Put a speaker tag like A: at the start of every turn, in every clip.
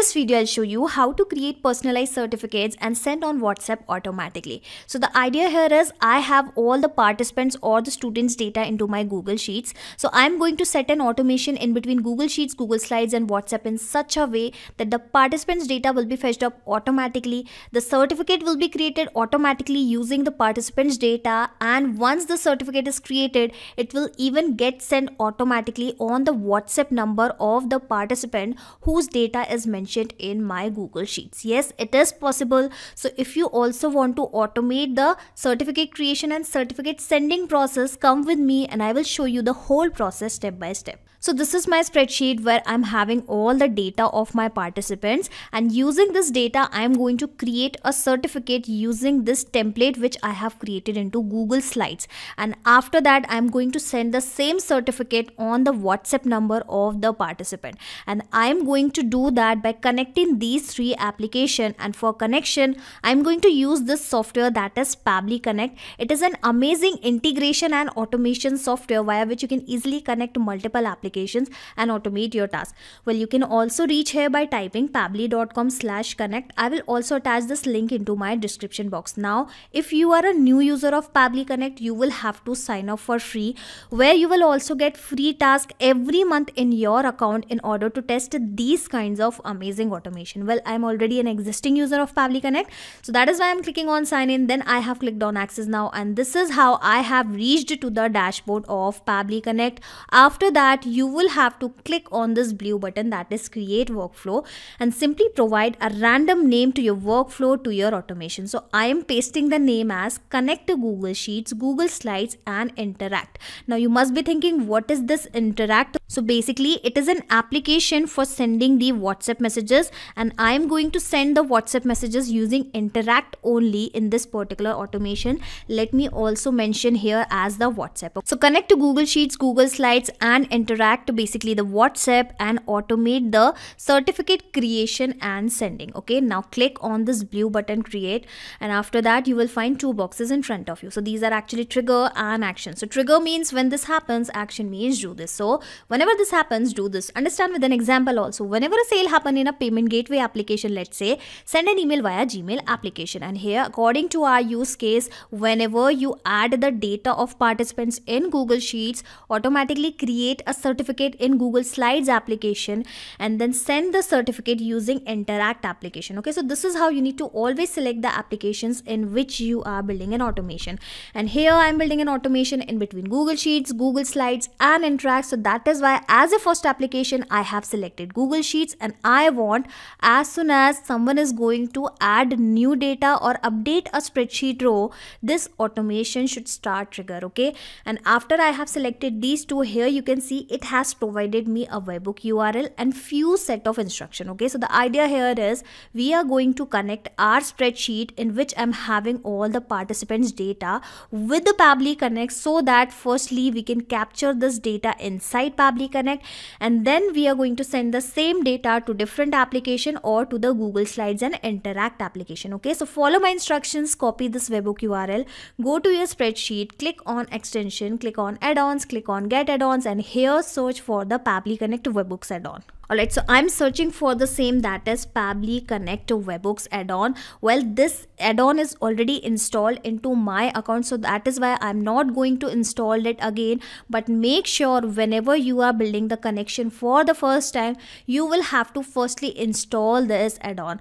A: this video, I'll show you how to create personalized certificates and send on WhatsApp automatically. So the idea here is I have all the participants or the students' data into my Google Sheets. So I'm going to set an automation in between Google Sheets, Google Slides and WhatsApp in such a way that the participants' data will be fetched up automatically. The certificate will be created automatically using the participants' data, and once the certificate is created, it will even get sent automatically on the WhatsApp number of the participant whose data is mentioned in my Google Sheets. Yes, it is possible. So if you also want to automate the certificate creation and certificate sending process, come with me and I will show you the whole process step by step. So this is my spreadsheet where I'm having all the data of my participants, and using this data I'm going to create a certificate using this template which I have created into Google Slides, and after that I'm going to send the same certificate on the WhatsApp number of the participant, and I'm going to do that by connecting these three applications. And for connection I'm going to use this software, that is Pabbly Connect. It is an amazing integration and automation software via which you can easily connect multiple applications and automate your task. Well, you can also reach here by typing pabbly.com/connect. I will also attach this link into my description box. Now, if you are a new user of Pabbly Connect, you will have to sign up for free, where you will also get free tasks every month in your account in order to test these kinds of amazing automation. Well, I'm already an existing user of Pabbly Connect, so that is why I'm clicking on sign in. Then I have clicked on access now, and this is how I have reached to the dashboard of Pabbly Connect. After that, you will have to click on this blue button, that is create workflow, and simply provide a random name to your workflow, to your automation. So I am pasting the name as connect to Google Sheets, Google Slides and interact. Now you must be thinking, what is this interact? So basically it is an application for sending the WhatsApp messages, and I am going to send the WhatsApp messages using interact only in this particular automation. Let me also mention here as the WhatsApp. So connect to Google Sheets, Google Slides and interact to basically the WhatsApp and automate the certificate creation and sending. Okay, now click on this blue button create, and after that you will find two boxes in front of you. So these are actually trigger and action. So trigger means when this happens, action means do this. So whenever this happens, do this. Understand with an example also. Whenever a sale happen in a payment gateway application, let's say, send an email via Gmail application. And here, according to our use case, whenever you add the data of participants in Google Sheets, automatically create a certificate in Google Slides application and then send the certificate using interact application. Okay, so this is how you need to always select the applications in which you are building an automation. And here I'm building an automation in between Google Sheets, Google Slides and interact. So that is why as a first application I have selected Google Sheets, and I want as soon as someone is going to add new data or update a spreadsheet row, this automation should start trigger. Okay, and after I have selected these two, here you can see it has provided me a webhook URL and few set of instruction. Okay, so the idea here is we are going to connect our spreadsheet in which I'm having all the participants data with the Pabbly Connect, so that firstly we can capture this data inside Pabbly Connect, and then we are going to send the same data to different application or to the Google Slides and interact application. Okay, so follow my instructions, copy this webhook URL, go to your spreadsheet, click on extension, click on add-ons, click on get add-ons, and here search for the Pabbly Connect webhooks add-on. Alright, so I'm searching for the same, that is Pabbly Connect webhooks add-on. Well, this add-on is already installed into my account, so that is why I'm not going to install it again. But make sure whenever you are building the connection for the first time, you will have to firstly install this add-on,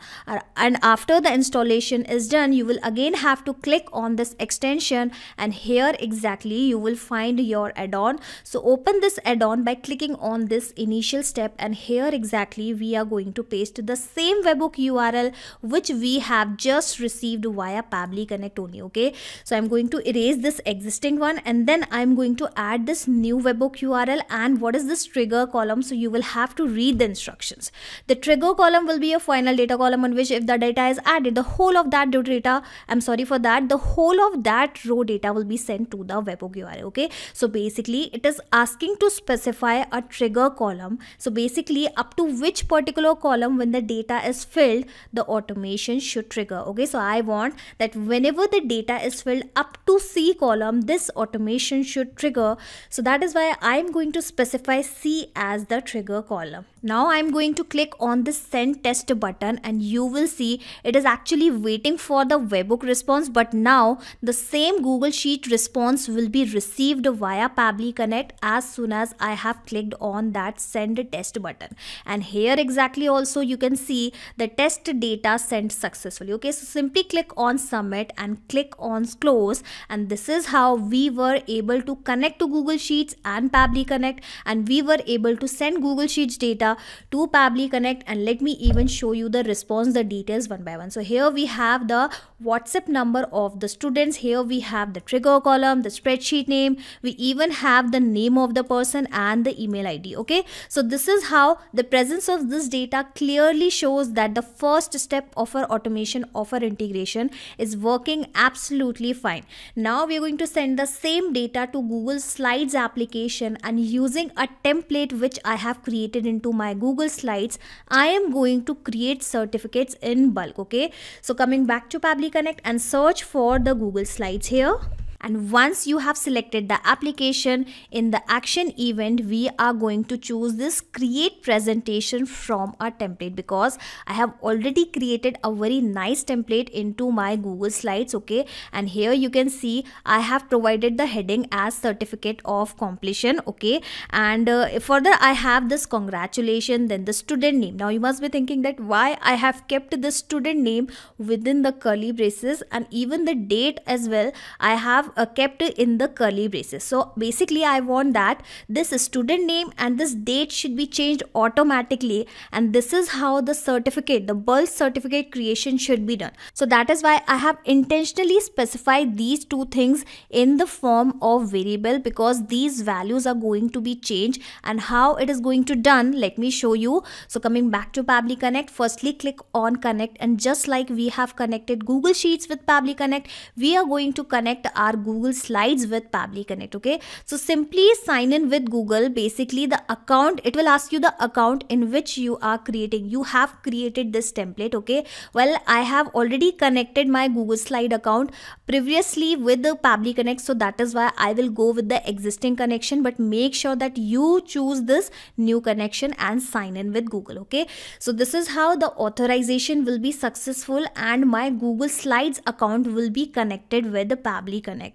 A: and after the installation is done, you will again have to click on this extension, and here exactly you will find your add-on. So open this add-on by clicking on this initial step, and here exactly we are going to paste the same webhook URL which we have just received via Pabbly Connect only. Okay, so I'm going to erase this existing one, and then I'm going to add this new webhook URL. And what is this trigger column? So you will have to read the instructions. The trigger column will be a final data column on which if the data is added, the whole of that data, the whole of that row data will be sent to the webhook URL. Okay, so basically it is asking to specify a trigger column. So basically up to which particular column when the data is filled, the automation should trigger. Okay, so I want that whenever the data is filled up to C column, this automation should trigger. So that is why I'm going to specify C as the trigger column. Now I'm going to click on the send test button, and you will see it is actually waiting for the webhook response, but now the same Google Sheet response will be received via Pabbly Connect as soon as I have clicked on that send test button. And here exactly also you can see the test data sent successfully. Okay, so simply click on submit and click on close, and this is how we were able to connect to Google Sheets and Pabbly Connect, and we were able to send Google Sheets data to Pabbly Connect. And let me even show you the response, the details one by one. So here we have the WhatsApp number of the students, here we have the trigger column, the spreadsheet name, we even have the name of the person and the email ID. Okay, so this is how the presence of this data clearly shows that the first step of our automation, of our integration is working absolutely fine. Now we are going to send the same data to Google Slides application, and using a template which I have created into my Google Slides, I am going to create certificates in bulk. Okay, so coming back to Pabbly Connect and search for the Google Slides here. And once you have selected the application, in the action event, we are going to choose this create presentation from a template, because I have already created a very nice template into my Google Slides. Okay, and here you can see I have provided the heading as certificate of completion. Okay, and further I have this congratulations, then the student name. Now you must be thinking that why I have kept the student name within the curly braces, and even the date as well I have kept in the curly braces. So basically I want that this student name and this date should be changed automatically, and this is how the certificate, the bulk certificate creation should be done. So that is why I have intentionally specified these two things in the form of variable, because these values are going to be changed. And how it is going to done, let me show you. So coming back to Pabbly Connect, firstly click on connect, and just like we have connected Google Sheets with Pabbly Connect, we are going to connect our Google Slides with Pabbly Connect. Okay, so simply sign in with Google. Basically the account, it will ask you the account in which you are creating. You have created this template. Okay, well I have already connected my Google Slide account previously with the Pabbly Connect, so that is why I will go with the existing connection, but make sure that you choose this new connection and sign in with Google. Okay, so this is how the authorization will be successful, and my Google Slides account will be connected with the Pabbly Connect.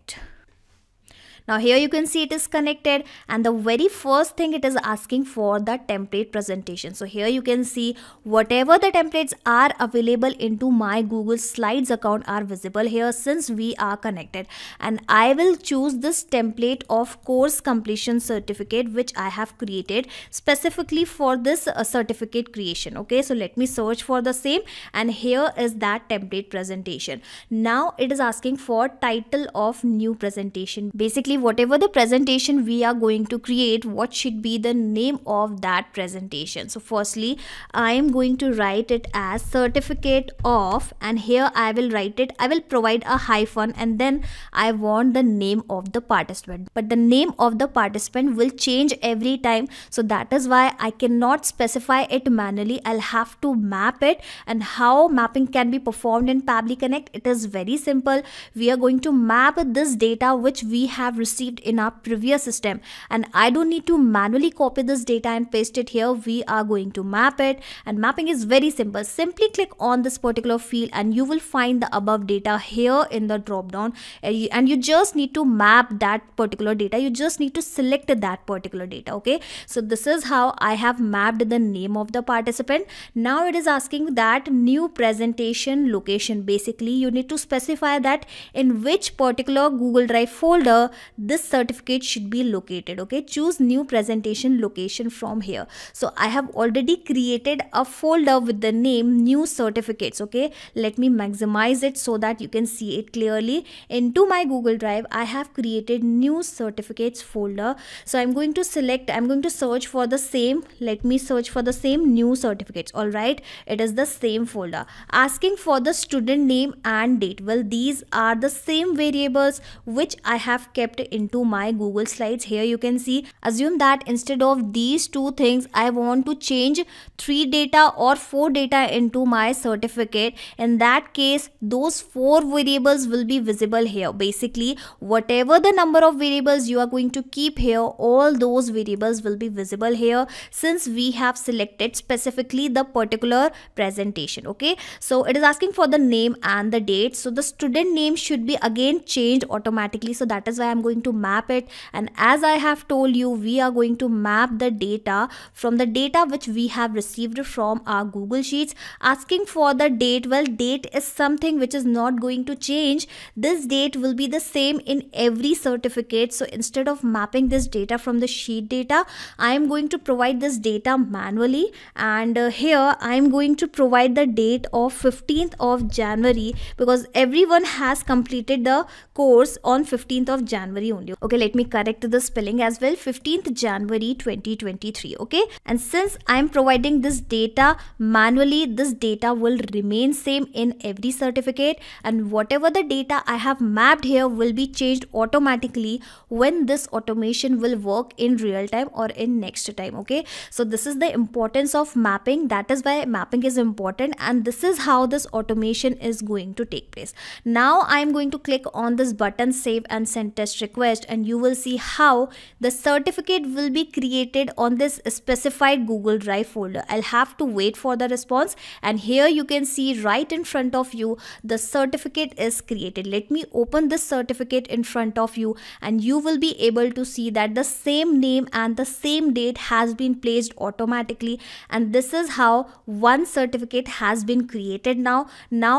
A: Now here you can see it is connected, and the very first thing it is asking for the template presentation. So here you can see whatever the templates are available into my Google Slides account are visible here since we are connected, and I will choose this template of course completion certificate which I have created specifically for this certificate creation. Okay, so let me search for the same, and here is that template presentation. Now it is asking for title of new presentation. Basically whatever the presentation we are going to create, what should be the name of that presentation. So firstly I am going to write it as certificate of, and here I will write it, I will provide a hyphen, and then I want the name of the participant, but the name of the participant will change every time, so that is why I cannot specify it manually. I'll have to map it. And how mapping can be performed in Pabbly Connect, it is very simple. We are going to map this data which we have received in our previous system, and I don't need to manually copy this data and paste it here. We are going to map it, and mapping is very simple. Simply click on this particular field and you will find the above data here in the drop down, and you just need to map that particular data. You just need to select that particular data. Okay, so this is how I have mapped the name of the participant. Now it is asking that new presentation location. Basically you need to specify that in which particular Google Drive folder this certificate should be located. Okay, choose new presentation location from here. So I have already created a folder with the name new certificates. Okay, let me maximize it so that you can see it clearly. Into my Google Drive I have created new certificates folder. So I'm going to select, I'm going to search for the same, let me search for the same new certificates. All right, it is the same folder. Asking for the student name and date. Well, these are the same variables which I have kept into my Google Slides. Here you can see, assume that instead of these two things, I want to change 3 data or 4 data into my certificate. In that case, those 4 variables will be visible here. Basically, whatever the number of variables you are going to keep here, all those variables will be visible here, since we have selected specifically the particular presentation. Okay, so it is asking for the name and the date. So the student name should be again changed automatically, so that is why I'm going to map it. And as I have told you, we are going to map the data from the data which we have received from our Google Sheets. Asking for the date, well, date is something which is not going to change. This date will be the same in every certificate. So instead of mapping this data from the sheet data, I am going to provide this data manually, and here I am going to provide the date of 15th of January, because everyone has completed the course on 15th of January only. Okay, let me correct the spelling as well, 15th January 2023. Okay, and since I am providing this data manually, this data will remain same in every certificate, and whatever the data I have mapped here will be changed automatically when this automation will work in real time or in next time. Okay, so this is the importance of mapping. That is why mapping is important, and this is how this automation is going to take place. Now I am going to click on this button, save and send test request, and you will see how the certificate will be created on this specified Google Drive folder. I'll have to wait for the response, and here you can see right in front of you the certificate is created. Let me open this certificate in front of you, and you will be able to see that the same name and the same date has been placed automatically, and this is how one certificate has been created. Now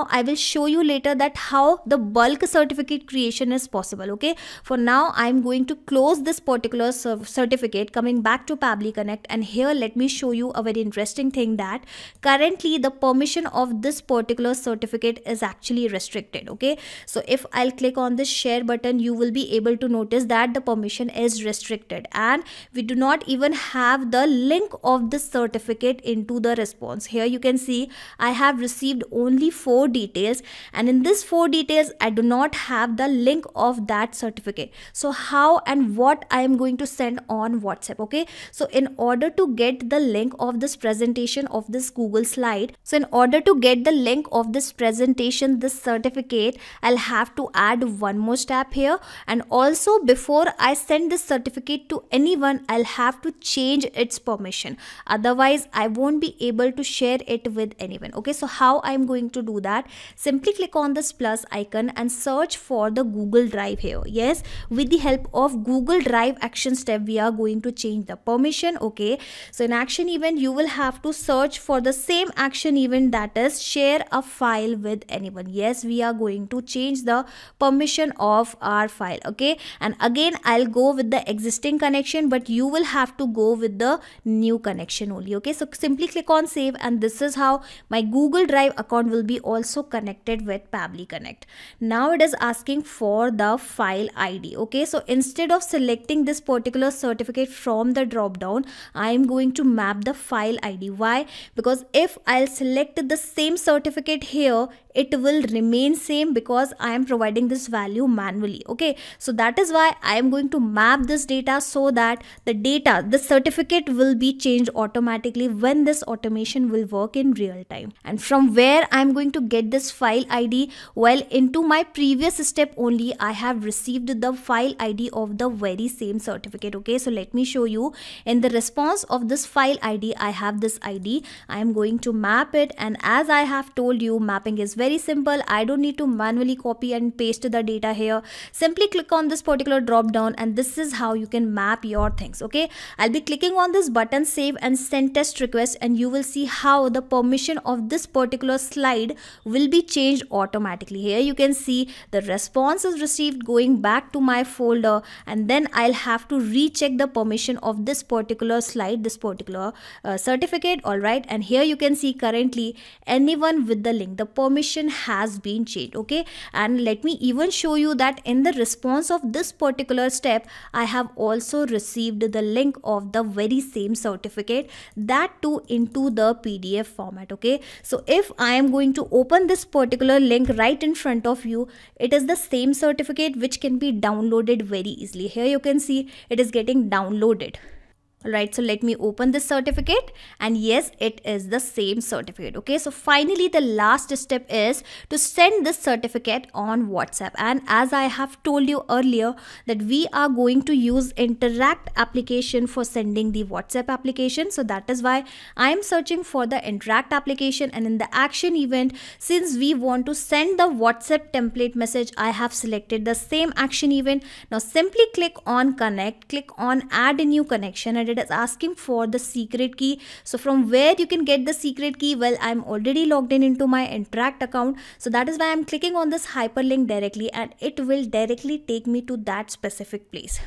A: I will show you later that how the bulk certificate creation is possible. Okay, for now I am going to close this particular certificate, coming back to Pabbly Connect, and here let me show you a very interesting thing, that currently the permission of this particular certificate is actually restricted. Okay, so if I'll click on this share button, you will be able to notice that the permission is restricted, and we do not even have the link of this certificate into the response. Here you can see I have received only 4 details, and in this 4 details I do not have the link of that certificate. So how and what I am going to send on WhatsApp? Okay, so in order to get the link of this presentation of this Google slide, so in order to get the link of this presentation, this certificate, I'll have to add one more step here, and also before I send this certificate to anyone, I'll have to change its permission, otherwise I won't be able to share it with anyone. Okay, so how I'm going to do that? Simply click on this plus icon and search for the Google Drive here. Yes, with the help of Google Drive action step, we are going to change the permission. Okay, so in action event, you will have to search for the same action event, that is share a file with anyone. Yes, we are going to change the permission of our file. Okay, and again I'll go with the existing connection, but you will have to go with the new connection only. Okay, so simply click on save, and this is how my Google Drive account will be also connected with Pabbly Connect. Now it is asking for the file ID. Okay, so instead of selecting this particular certificate from the drop down, I am going to map the file ID. Why? Because if I'll select the same certificate here, it will remain same because I am providing this value manually. Okay, so that is why I am going to map this data, so that the certificate will be changed automatically when this automation will work in real time. And from where I am going to get this file ID? Well, into my previous step only, I have received the file ID of the very same certificate. Okay, so let me show you. In the response of this file ID, I have this ID. I am going to map it, and as I have told you, mapping is very simple. I don't need to manually copy and paste the data here. Simply click on this particular drop down, and this is how you can map your things. Okay, I'll be clicking on this button, save and send test request, and you will see how the permission of this particular slide will be changed automatically. Here you can see the response is received, going back to my folder, and then I'll have to recheck the permission of this particular slide, this particular certificate. All right, and here you can see currently anyone with the link, the permission section has been changed. Okay, and let me even show you that in the response of this particular step, I have also received the link of the very same certificate, that too into the PDF format. Okay, so if I am going to open this particular link right in front of you, it is the same certificate which can be downloaded very easily. Here you can see it is getting downloaded. Alright, so let me open this certificate, and yes, it is the same certificate. Okay, so finally the last step is to send this certificate on WhatsApp. And as I have told you earlier that we are going to use Interact application for sending the WhatsApp application, so that is why I am searching for the Interact application, and in the action event, since we want to send the WhatsApp template message, I have selected the same action event. Now simply click on connect, click on add a new connection, and it is asking for the secret key. So from where you can get the secret key? Well, I'm already logged in into my Interact account, so that is why I'm clicking on this hyperlink directly, and it will directly take me to that specific place.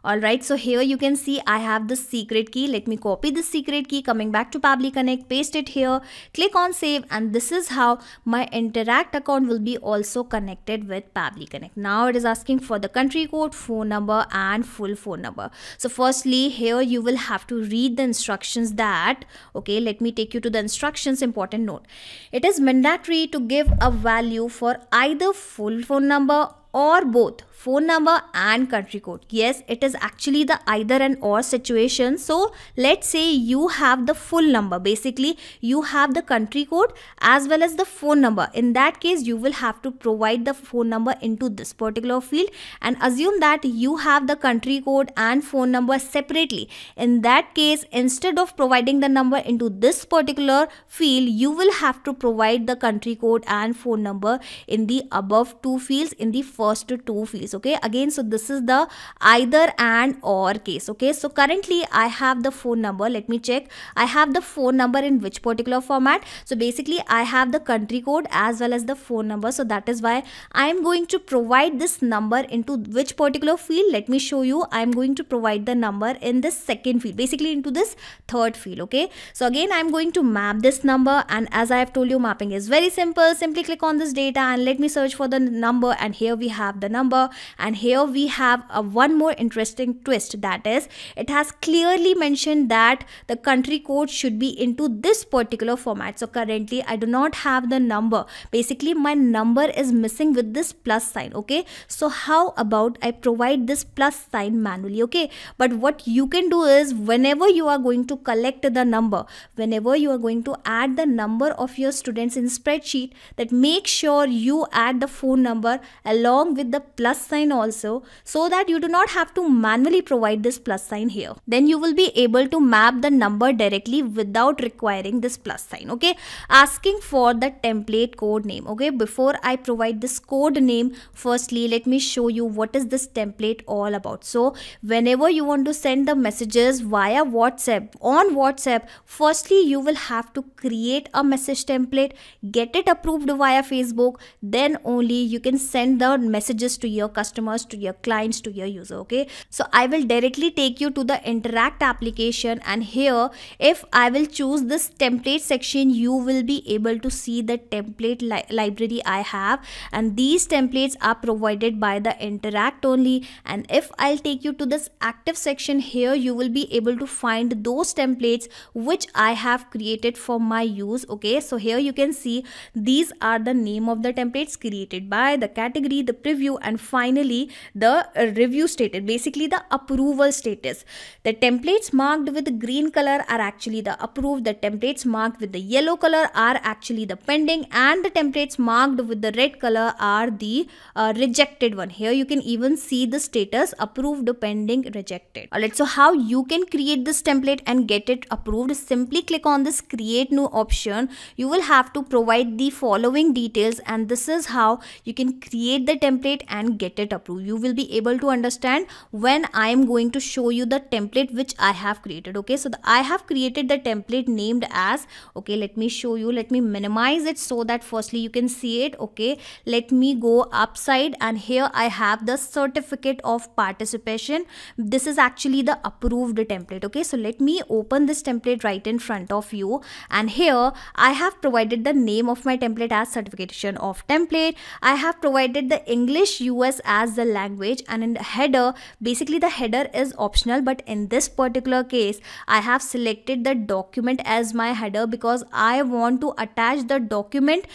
A: Alright, so here you can see I have the secret key. Let me copy the secret key, coming back to Pabbly Connect, paste it here, click on save, and this is how my Interact account will be also connected with Pabbly Connect. Now it is asking for the country code, phone number, and full phone number. So firstly, here you will have to read the instructions that, okay, let me take you to the instructions. Important note, it is mandatory to give a value for either full phone number or both phone number and country code. Yes, it is actually the either and or situation. So let's say you have the full number, basically you have the country code as well as the phone number. In that case, you will have to provide the phone number into this particular field, and assume that you have the country code and phone number separately. In that case, instead of providing the number into this particular field, you will have to provide the country code and phone number in the above two fields, in the first two fields. Okay, again, so this is the either and or case. Okay, so currently I have the phone number. Let me check. I have the phone number in which particular format? So basically I have the country code as well as the phone number, so that is why I am going to provide this number into which particular field. Let me show you. I am going to provide the number in this second field, basically into this third field. Okay, so again I am going to map this number, and as I have told you, mapping is very simple. Simply click on this data and let me search for the number, and here we have the number. And here we have one more interesting twist, that is it has clearly mentioned that the country code should be into this particular format. So currently I do not have the number, basically my number is missing with this plus sign. Okay, so how about I provide this plus sign manually? Okay, but what you can do is, whenever you are going to collect the number, whenever you are going to add the number of your students in spreadsheet, that make sure you add the phone number along with the plus sign also, so that you do not have to manually provide this plus sign here. Then you will be able to map the number directly without requiring this plus sign. Okay, asking for the template code name. Okay, before I provide this code name, firstly let me show you what is this template all about. So whenever you want to send the messages via WhatsApp, on WhatsApp, firstly you will have to create a message template, get it approved via Facebook, then only you can send the messages to your customers, to your clients, to your user. Okay, so I will directly take you to the Interact application, and here if I will choose this template section, you will be able to see the template library I have, and these templates are provided by the Interact only. And if I'll take you to this active section, here you will be able to find those templates which I have created for my use. Okay, so here you can see these are the name of the templates created by, the category, the preview, and finally the review status, basically the approval status. The templates marked with the green color are actually the approved, the templates marked with the yellow color are actually the pending, and the templates marked with the red color are the rejected one. Here you can even see the status: approved, pending, rejected. Alright, so how you can create this template and get it approved? Simply click on this create new option. You will have to provide the following details, and this is how you can create the template and get get it approved. You will be able to understand when I am going to show you the template which I have created. Okay, so I have created the template named as, okay, let me show you, let me minimize it so that firstly you can see it. Okay, let me go upside, and here I have the certificate of participation. This is actually the approved template. Okay, so let me open this template right in front of you, and here I have provided the name of my template as certification of template. I have provided the English US as the language, and in the header, basically the header is optional, but in this particular case I have selected the document as my header because I want to attach the document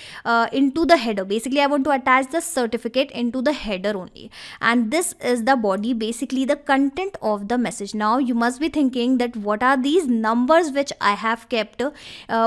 A: into the header. Basically I want to attach the certificate into the header only, and this is the body, basically the content of the message. Now you must be thinking that what are these numbers which I have kept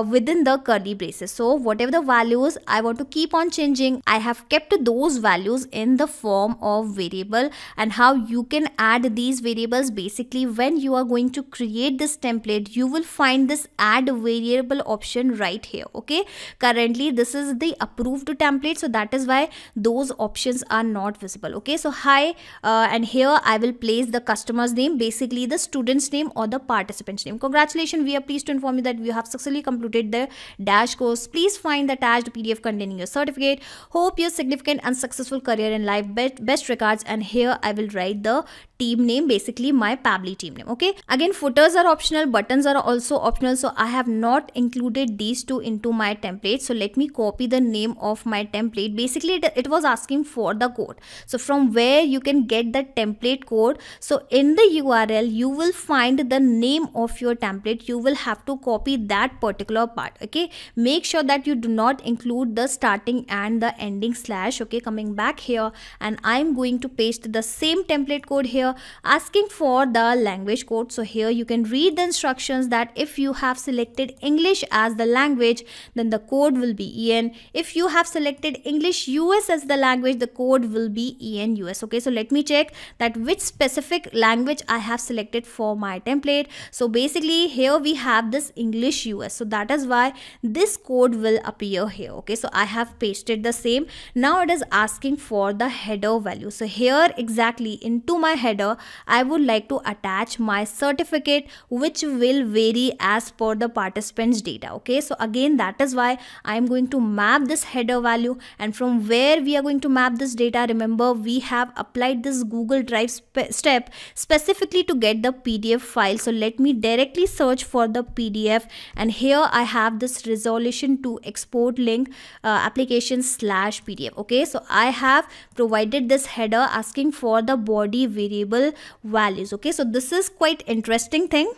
A: within the curly braces. So whatever the values I want to keep on changing, I have kept those values in the form of variable. And how you can add these variables, basically when you are going to create this template, you will find this add variable option right here. Okay, currently this is the approved template, so that is why those options are not visible. Okay, so hi, and here I will place the customer's name, basically the student's name or the participant's name. Congratulations, we are pleased to inform you that you have successfully completed the dash course. Please find the attached PDF containing your certificate. Hope your significant and successful career in life. Best regards. And here I will write the team name, basically my Pabbly team name. Okay, again footers are optional, buttons are also optional, so I have not included these two into my template. So let me copy the name of my template. Basically it was asking for the code, so from where you can get the template code. So in the URL you will find the name of your template. You will have to copy that particular part. Okay, make sure that you do not include the starting and the ending slash. Okay, coming back here, and I'm going to paste the same template code here, asking for the language code. So here you can read the instructions that if you have selected English as the language, then the code will be EN. If you have selected English US as the language, the code will be EN US. Okay, so let me check that which specific language I have selected for my template. So basically here we have this English US, so that is why this code will appear here. Okay, so I have pasted the same. Now it is asking for the header value. So here exactly into my header I would like to attach my certificate, which will vary as per the participants data. Okay, so again that is why I am going to map this header value, and from where we are going to map this data, remember we have applied this Google Drive step specifically to get the PDF file. So let me directly search for the PDF, and here I have this resolution to export link application/PDF. Okay, so I have provided this header asking for the body variable values. Okay, so this is quite interesting thing.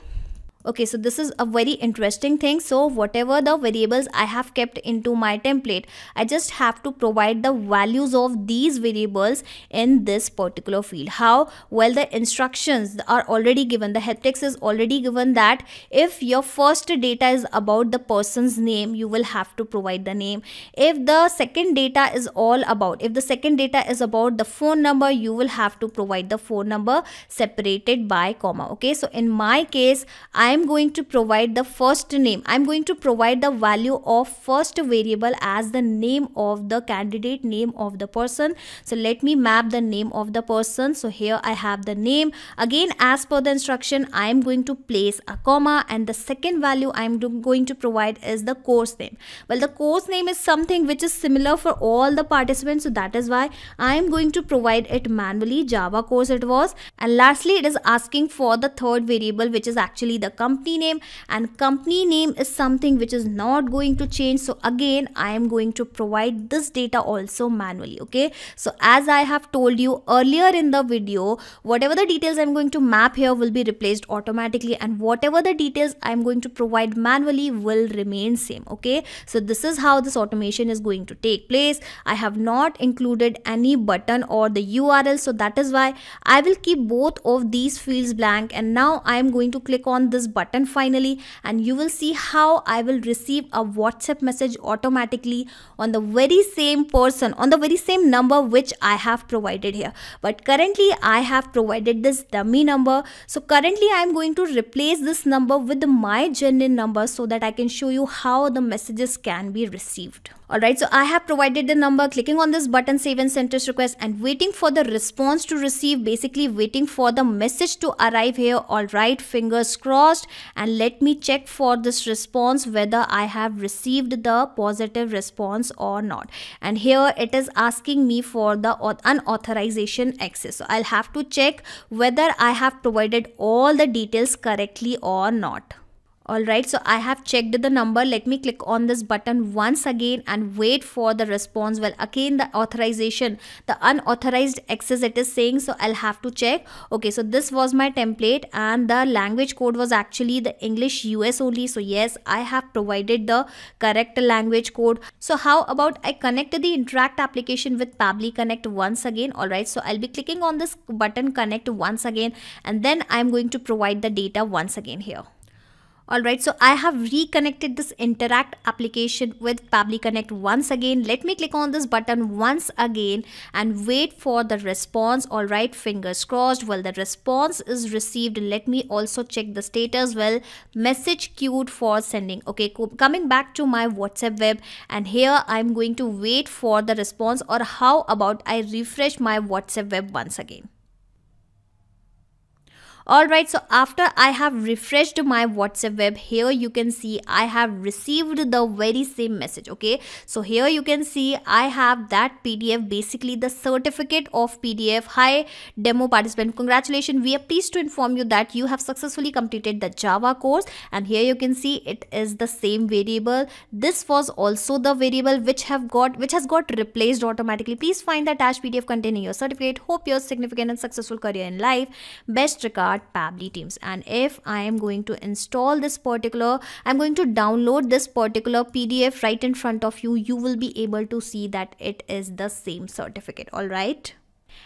A: Okay, so this is a very interesting thing. So whatever the variables I have kept into my template, I just have to provide the values of these variables in this particular field. How? Well, the instructions are already given. The help text is already given that if your first data is about the person's name, you will have to provide the name. If the second data is about the phone number, you will have to provide the phone number separated by comma. Okay, so in my case, I am going to provide the first name. I am going to provide the value of first variable as the name of the candidate, name of the person. So let me map the name of the person. So here I have the name. Again, as per the instruction, I am going to place a comma, and the second value I am going to provide is the course name. Well, the course name is something which is similar for all the participants, so that is why I am going to provide it manually. Java course it was. And lastly, it is asking for the third variable, which is actually the company name, and company name is something which is not going to change. So again, I am going to provide this data also manually. Okay, so as I have told you earlier in the video, whatever the details I'm going to map here will be replaced automatically, and whatever the details I'm going to provide manually will remain same. Okay, so this is how this automation is going to take place. I have not included any button or the URL, so that is why I will keep both of these fields blank, and now I am going to click on this button finally, and you will see how I will receive a WhatsApp message automatically on the very same person, on the very same number which I have provided here. But currently I have provided this dummy number. So currently I am going to replace this number with my genuine number so that I can show you how the messages can be received. Alright, so I have provided the number, clicking on this button save and send test request and waiting for the response to receive, basically waiting for the message to arrive here. Alright, fingers crossed, and let me check for this response whether I have received the positive response or not. And here it is asking me for the unauthorization access. So I'll have to check whether I have provided all the details correctly or not. Alright, so I have checked the number. Let me click on this button once again and wait for the response. Well, again the authorization, the unauthorized access it is saying, so I'll have to check. Okay, so this was my template and the language code was actually the English US only. So yes, I have provided the correct language code. So how about I connect the Interact application with Pabbly Connect once again. Alright, so I'll be clicking on this button connect once again, and then I'm going to provide the data once again here. Alright, so I have reconnected this Interact application with Pabbly Connect once again. Let me click on this button once again and wait for the response. Alright, fingers crossed. Well, the response is received. Let me also check the status. Well, message queued for sending. Okay, coming back to my WhatsApp web, and here I'm going to wait for the response, or how about I refresh my WhatsApp web once again. Alright, so after I have refreshed my WhatsApp web, here you can see I have received the very same message. Okay, so here you can see I have that PDF, basically the certificate of PDF. Hi demo participant, congratulations, we are pleased to inform you that you have successfully completed the Java course. And here you can see it is the same variable. This was also the variable which has got replaced automatically. Please find the attached PDF containing your certificate. Hope your significant and successful career in life. Best regards, Pabbly teams. And if I am going to install this particular, I'm going to download this particular PDF right in front of you, you will be able to see that it is the same certificate. All right.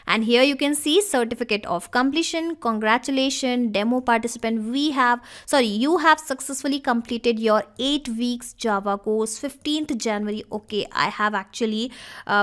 A: And here you can see certificate of completion. Congratulations, demo participant. You have successfully completed your 8 weeks Java course, 15th January. Okay, I have actually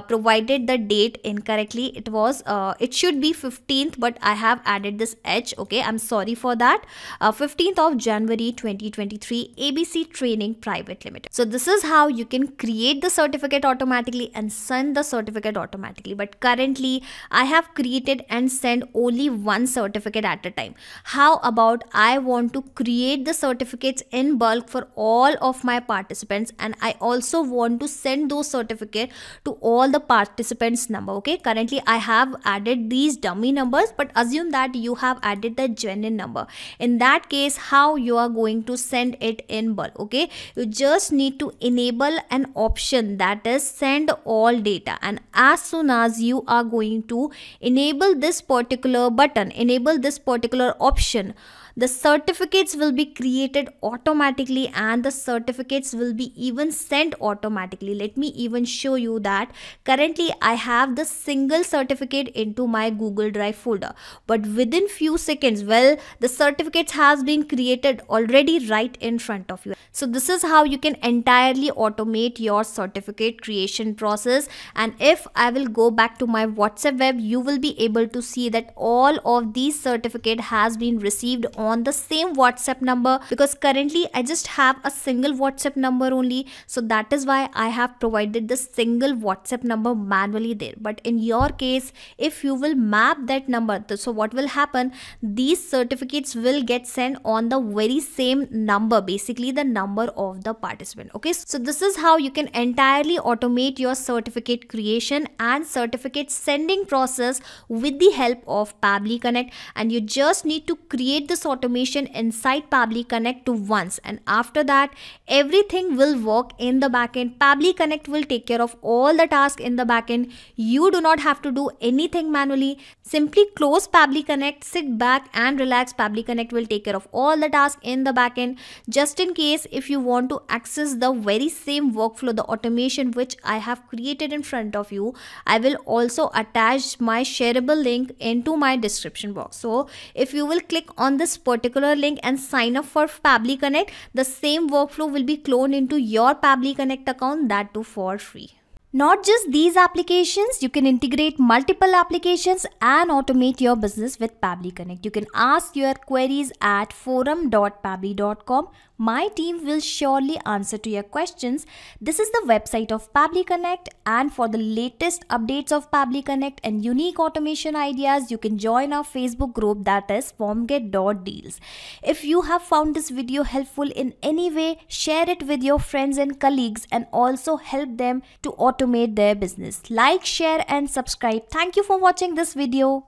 A: provided the date incorrectly. It should be 15th, but I have added this H. Okay, I'm sorry for that. 15th of January 2023, ABC Training Private Limited. So this is how you can create the certificate automatically and send the certificate automatically. But currently I have created and sent only one certificate at a time. How about I want to create the certificates in bulk for all of my participants, and I also want to send those certificates to all the participants' number. Okay, currently I have added these dummy numbers, but assume that you have added the genuine number. In that case, how you are going to send it in bulk? Okay, you just need to enable an option that is send all data, and as soon as you are going to enable this particular button, enable this particular option, the certificates will be created automatically and the certificates will be even sent automatically. Let me even show you that currently I have the single certificate into my Google Drive folder, but within few seconds, well, the certificates has been created already right in front of you. So this is how you can entirely automate your certificate creation process. And if I will go back to my WhatsApp web, you will be able to see that all of these certificate has been received on the same WhatsApp number, because currently I just have a single WhatsApp number only. So that is why I have provided the single WhatsApp number manually there. But in your case, if you will map that number, so what will happen, these certificates will get sent on the very same number, basically the number of the participant. Okay, so this is how you can entirely automate your certificate creation and certificate sending process with the help of Pabbly Connect. And you just need to create this automation inside Pabbly Connect once, and after that everything will work in the backend. Pabbly Connect will take care of all the tasks in the backend. You do not have to do anything manually. Simply close Pabbly Connect, sit back and relax. Pabbly Connect will take care of all the tasks in the backend. Just in case if you want to access the very same workflow, the automation which I have created in front of you, I will also attach my shareable link into my description box. So if you will click on this particular link and sign up for Pabbly Connect, the same workflow will be cloned into your Pabbly Connect account, that too for free. Not just these applications, you can integrate multiple applications and automate your business with Pabbly Connect. You can ask your queries at forum.pabbly.com. My team will surely answer to your questions. This is the website of Pabbly Connect, and for the latest updates of Pabbly Connect and unique automation ideas, you can join our Facebook group, that is formget.deals. If you have found this video helpful in any way, share it with your friends and colleagues and also help them to automate their business. Like, share and subscribe. Thank you for watching this video.